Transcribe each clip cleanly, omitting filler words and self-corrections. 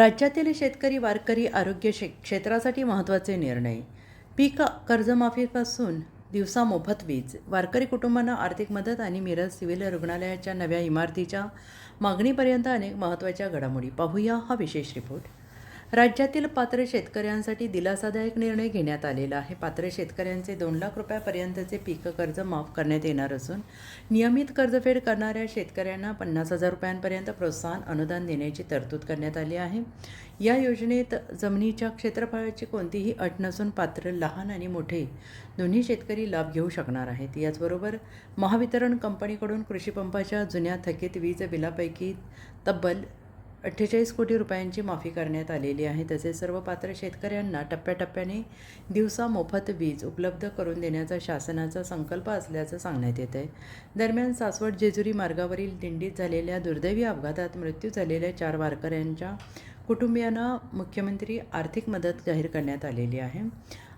राज्यातील शेतकरी वारकरी आरोग्य क्षेत्रासाठी महत्त्वाचे निर्णय. पीक कर्जमाफीपासून दिवसा मोफत वीज, वारकरी कुटुंबांना आर्थिक मदत आणि मिरज सिव्हिल रुग्णालयाच्या नव्या इमारतीच्या मागणीपर्यंत अनेक महत्त्वाच्या घडामोडी. पाहूया हा विशेष रिपोर्ट. राज्यातील पात्र शेतकऱ्यांसाठी दिलासादायक निर्णय घेण्यात आलेला आहे. पात्र शेतकऱ्यांचे 2 लाख रुपयापर्यंतचे पीक कर्ज माफ करण्यात येणार असून नियमित कर्जफेड करणाऱ्या शेतकऱ्यांना 50,000 रुपयांपर्यंत प्रोत्साहन अनुदान देण्याची तरतूद करण्यात आली आहे. या योजनेत जमिनीच्या क्षेत्रफळाची कोणतीही अट नसून पात्र लहान आणि मोठे दोन्ही शेतकरी लाभ घेऊ शकणार आहेत. याचबरोबर महावितरण कंपनीकडून कृषीपंपाच्या जुन्या थकीत वीज बिलापैकी तब्बल 48 कोटी रुपयांची माफी करण्यात आलेली आहे. तसेच सर्व पात्र शेतकऱ्यांना टप्प्याटप्प्याने दिवसा मोफत वीज उपलब्ध करून देण्याचा शासनाचा संकल्प असल्याचं सांगण्यात येत आहे. दरम्यान सासवड जेजुरी मार्गावरील दिंडीत झालेल्या दुर्दैवी अपघातात मृत्यू झालेल्या 4 वारकऱ्यांच्या कुटुंबियांना मुख्यमंत्री आर्थिक मदत जाहीर करण्यात आलेली आहे.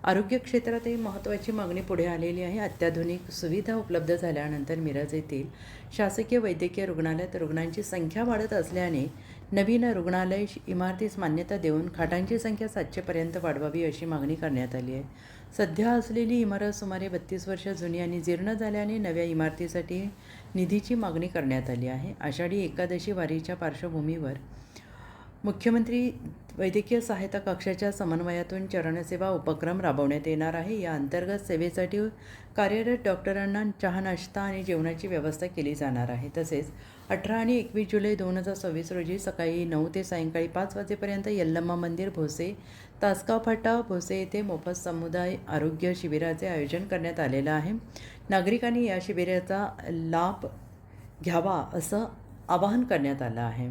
आरोग्य क्षेत्रातही महत्त्वाची मागणी पुढे आलेली आहे. अत्याधुनिक सुविधा उपलब्ध झाल्यानंतर मिरज येथील शासकीय वैद्यकीय रुग्णालयात रुग्णांची संख्या वाढत असल्याने नवीन रुग्णालय इमारतीस मान्यता देऊन खाटांची संख्या 700पर्यंत वाढवावी अशी मागणी करण्यात आली आहे. सध्या असलेली इमारत सुमारे 32 वर्ष जुनी आणि जीर्ण झाल्याने नव्या इमारतीसाठी निधीची मागणी करण्यात आली आहे. आषाढी एकादशी वारीच्या पार्श्वभूमीवर मुख्यमंत्री वैद्यकीय सहायता कक्षाच्या समन्वयातून चरणसेवा उपक्रम राबवण्यात येणार आहे. या अंतर्गत सेवेसाठी कार्यरत डॉक्टरांना चहा, नाश्ता आणि जेवणाची व्यवस्था केली जाणार आहे. तसेच 18 आणि 21 जुलै 2026 रोजी सकाळी 9 ते सायंकाळी 5 वाजेपर्यंत यल्लम्मा मंदिर, भोसे, तासगाव फाटा, भोसे येथे मोफत समुदाय आरोग्य शिबिराचे आयोजन करण्यात आलेलं आहे. नागरिकांनी या शिबिराचा लाभ घ्यावा असं आवाहन करण्यात आलं आहे.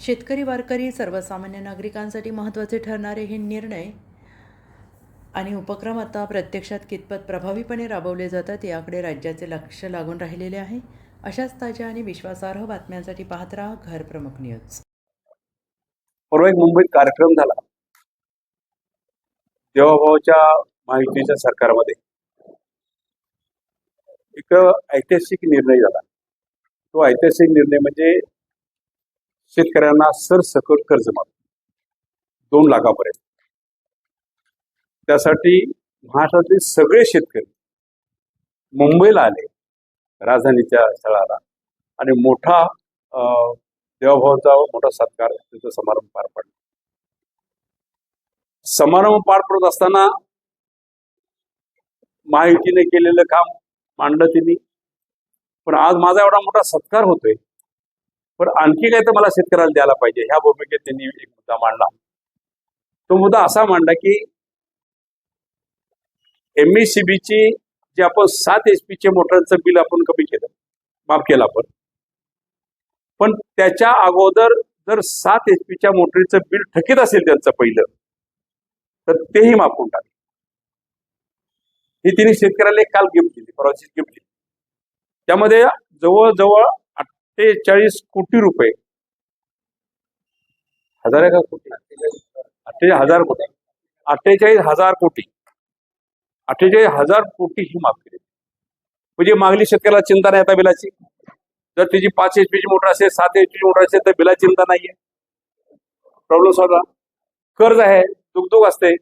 शेतकरी, वारकरी, सर्वसामान्य नागरिकांसाठी महत्त्वाचे ठरणारे हे निर्णय आणि उपक्रम आता प्रत्यक्षात कितपत प्रभावीपणे राबवले जातात याकडे राज्याचे लक्ष लागून राहिलेले आहे. अशाच ताज्या आणि विश्वासार्ह बातम्यांसाठी पाहत राहा घर प्रमुख न्यूज. परवा एक मुंबईत कार्यक्रम झाला देवाभाऊच्या माहितीच्या सरकारमध्ये. एक ऐतिहासिक निर्णय झाला. तो ऐतिहासिक निर्णय म्हणजे शेतकऱ्यांना सरसकट कर्जमाफी 2 लाखापर्यंत. त्यासाठी महाराष्ट्रातील सगळे शेतकरी मुंबईला आले, राजधानीच्या स्थळाला, आणि मोठा देवाभाऊचा मोठा सत्कार, त्याचा समारंभ पार पडला. समारंभ पार पडत असताना महायुतीने केलेलं काम मांडलं तिने. पण आज माझा एवढा मोठा सत्कार होतोय, पण आणखी काय तर मला शेतकऱ्याला द्यायला पाहिजे, ह्या भूमिकेत त्यांनी एक मुद्दा मांडला. तो मुद्दा असा मांडला की MSCBची जे आपण 7 HP मोटरचं बिल आपण कमी केलं, माफ केलं आपण, पण त्याच्या अगोदर जर 7 HP मोटरीचं बिल थकीत असेल त्यांचं पहिलं, तर तेही माफ करून टाकलं. ही तिने शेतकऱ्याला एक काल गिफ्ट दिली, परवाची गिफ्ट दिली. त्यामध्ये जवळजवळ 48 कोटी रुपये, हजार आहे का कोटी, 48,000 कोटी, 48,000 कोटी, 48,000 कोटी ही माफ केली. म्हणजे मागली शेतकऱ्याला चिंता नाही आता बिलाची. जर त्याची 5 HP मोटर असेल, 7 HP मोटर असेल, तर बिलाची चिंता नाहीये, प्रॉब्लेम सॉल्व. कर्ज आहे, दुगदुग असते,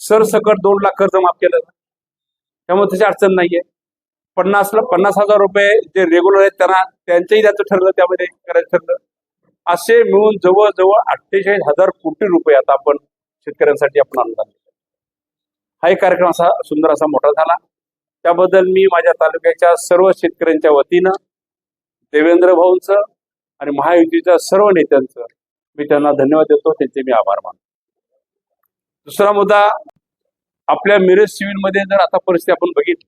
सरसकट 2 लाख कर्ज माफ केलं, त्यामुळे त्याची अडचण नाहीये. 50,000 रुपये जे रेग्युलर आहेत त्यांना, त्यांचंही त्याचं ठरलं, त्यामध्ये करायचं ठरलं. असे मिळून जवळजवळ 48,000 कोटी रुपये आता आपण शेतकऱ्यांसाठी आपण अनुदान दिलं. हा एक कार्यक्रम असा सुंदर असा मोठा झाला. त्याबद्दल मी माझ्या तालुक्याच्या सर्व शेतकऱ्यांच्या वतीनं देवेंद्र भाऊंचं आणि महायुतीच्या सर्व नेत्यांचं मी त्यांना धन्यवाद देतो, त्यांचे मी आभार मानतो. दुसरा मुद्दा, आपल्या मिरज सिव्हिलमध्ये जर आता परिस्थिती आपण बघितली,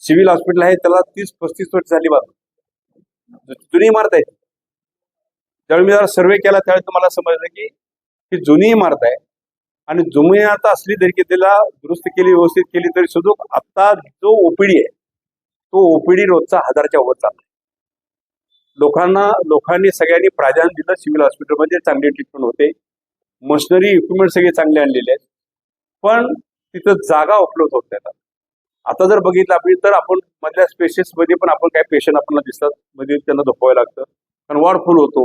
सिव्हिल हॉस्पिटल आहे त्याला 30-35 वर्ष झाली बाजू, जुनी इमारत आहे. ज्यावेळी मी जरा सर्वे केला त्यावेळी तुम्हाला समजलं की ही जुनी इमारत आहे, आणि जुनी आता असली तरी त्याला दुरुस्त केली, व्यवस्थित केली, तरी सुद्धा आता जो OPD आहे तो OPD रोजचा 1000च्या वर चालला. लोकांनी सगळ्यांनी प्राधान्य दिलं. सिव्हिल हॉस्पिटलमध्ये चांगली ट्रीटमेंट होते, मशिनरी इक्विपमेंट सगळे चांगले आणलेले आहेत, पण तिथं जागा उपलब्ध होत नाही. आता जर बघितलं आपण तर आपण मधल्या स्पेसेस मध्ये पण आपण काही पेशंट आपल्याला दिसतात, मध्ये त्यांना झोपवायला लागतं, कारण वॉर्ड फुल होतो,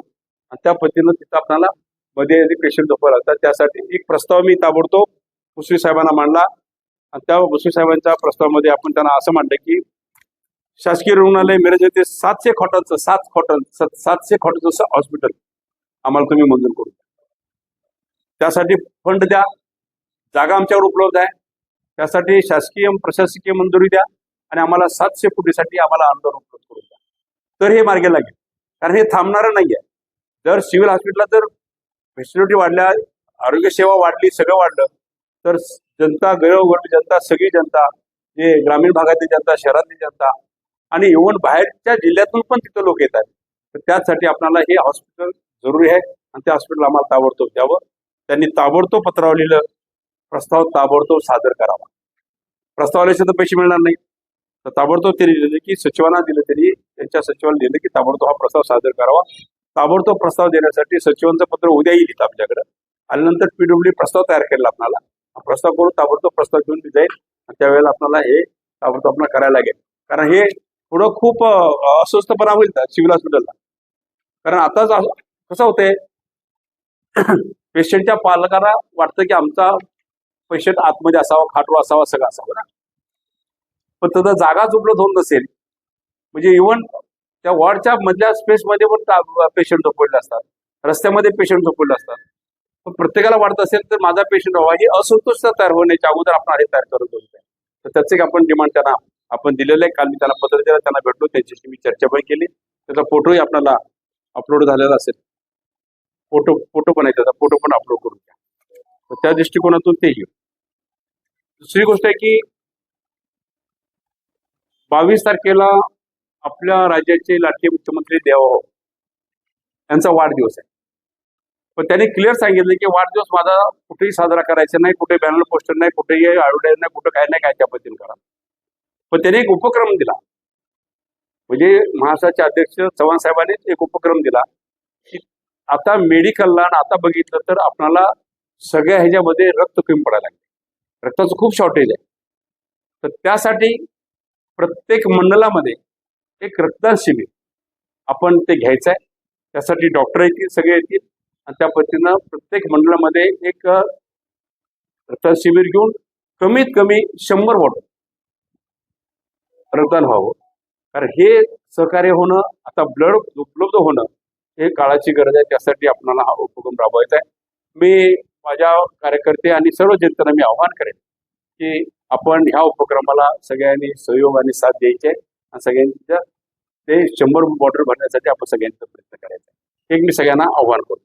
आणि त्या पद्धतीनं तिथं आपल्याला मध्ये पेशंट झोपायला लागतात. त्यासाठी एक प्रस्ताव मी ताबडतोब भुसरी साहेबांना मांडला आणि त्या भुसरी साहेबांच्या प्रस्तावामध्ये आपण त्यांना असं मांडलं की शासकीय रुग्णालय मिरज येथे 700 खोटांचं हॉस्पिटल आम्हाला तुम्ही मंजूर करून द्या. त्यासाठी फंड द्या, जागा आमच्यावर उपलब्ध आहे, त्यासाठी शासकीय प्रशासकीय मंजुरी द्या आणि आम्हाला 700 कोटीसाठी आम्हाला अनुदान उपलब्ध करून द्या. तर हे मार्गी लागेल, कारण हे थांबणारं नाही आहे. जर सिव्हिल हॉस्पिटलला जर फॅसिलिटी वाढल्या, आरोग्य सेवा वाढली, सगळं वाढलं तर जनता, गैरगरीब जनता, सगळी जनता, जे ग्रामीण भागातली जनता, शहरातली जनता आणि इव्हन बाहेरच्या जिल्ह्यातून पण तिथं लोक येतात. तर त्यासाठी आपल्याला हे हॉस्पिटल जरुरी आहे आणि ते हॉस्पिटल आम्हाला ताबडतोब द्यावं. त्यांनी ताबडतोब पत्रावर लिहिलं, प्रस्ताव ताबडतोब सादर करावा. प्रस्तावाला तर पैसे मिळणार नाही, तर ताबडतोब त्यांनी लिहिलं की सचिवांना दिलं, त्यांनी त्यांच्या सचिवांना लिहिलं की ताबडतोब हा प्रस्ताव सादर करावा. ताबडतोब प्रस्ताव देण्यासाठी सचिवांचं पत्र उद्या येईल इथं आमच्याकडे. आल्यानंतर पीडब्ल्यूडी प्रस्ताव तयार केला आपल्याला. प्रस्ताव करून ताबडतोब प्रस्ताव घेऊन जाईल आणि त्यावेळेला आपल्याला हे ताबडतोब आपल्याला करायला लागेल. कारण हे थोडं खूप अस्वस्थपणा होईल सिव्हिल हॉस्पिटलला. कारण आताच कसं होतंय, पेशंटच्या पालकांना वाटतं की आमचा पेशंट आतमध्ये असावा, खाटवर असावा, सगळं असावं ना, पण त्याचा जागाच उपलब्ध होत नसेल. म्हणजे इव्हन त्या वॉर्डच्या मधल्या स्पेसमध्ये पण पेशंट झोपडले असतात, रस्त्यामध्ये पेशंट झोपडले असतात. पण प्रत्येकाला वाटत असेल तर माझा पेशंट व्हावा, ही असंतोषता तयार होण्याच्या अगोदर आपण हे तयार करत होतो. तर त्याचे आपण डिमांड त्यांना आपण दिलेलं आहे. काल मी त्यांना पत्र दिलं, त्यांना भेटलो, त्यांच्याशी मी चर्चा पण केली. त्याचा फोटोही आपल्याला अपलोड झालेला असेल, फोटो पण आहे, त्याचा फोटो पण अपलोड करून द्या. तर त्या दृष्टिकोनातून ते येईल. दुसरी गोष्ट आहे की 22 तारखेला आपल्या राज्याचे लाडके मुख्यमंत्री देवभाऊ यांचा वाढदिवस आहे. पण त्यांनी क्लिअर सांगितलं की वाढदिवस माझा कुठेही साजरा करायचा नाही, कुठे बॅनर पोस्टर नाही, कुठेही ऍडव्हर्टाईज नाही, कुठं काय नाही, काय त्या पद्धतीने करा. पण त्याने एक उपक्रम दिला, म्हणजे महाराष्ट्राचे अध्यक्ष चव्हाण साहेबांनी एक उपक्रम दिला की आता मेडिकलला आता बघितलं तर आपल्याला सगळ्या ह्याच्यामध्ये रक्त कमी पडायला लागले, रक्ताचं खूप शॉर्टेज आहे. तर त्यासाठी प्रत्येक मंडळामध्ये एक रक्तदान शिबिर आपण ते घ्यायचं आहे. त्यासाठी डॉक्टर येतील, सगळे येतील आणि त्या पद्धतीनं प्रत्येक मंडळामध्ये एक रक्तदान शिबिर घेऊन कमीत कमी 100 बॉटल रक्तदान व्हावं. कारण हे सहकार्य होणं, आता ब्लड उपलब्ध होणं हे काळाची गरज आहे. त्यासाठी आपल्याला हा उपक्रम राबवायचा आहे. मी माझ्या कार्यकर्ते आणि सर्व जनतेला मी आवाहन करेन की आपण ह्या उपक्रमाला सगळ्यांनी सहयोग आणि साथ द्यायचे आणि सगळ्यांच्या ते 100 बॉटल भरण्यासाठी आपण सगळ्यांचा प्रयत्न करायचा. एक मी सगळ्यांना आव्हान करतो.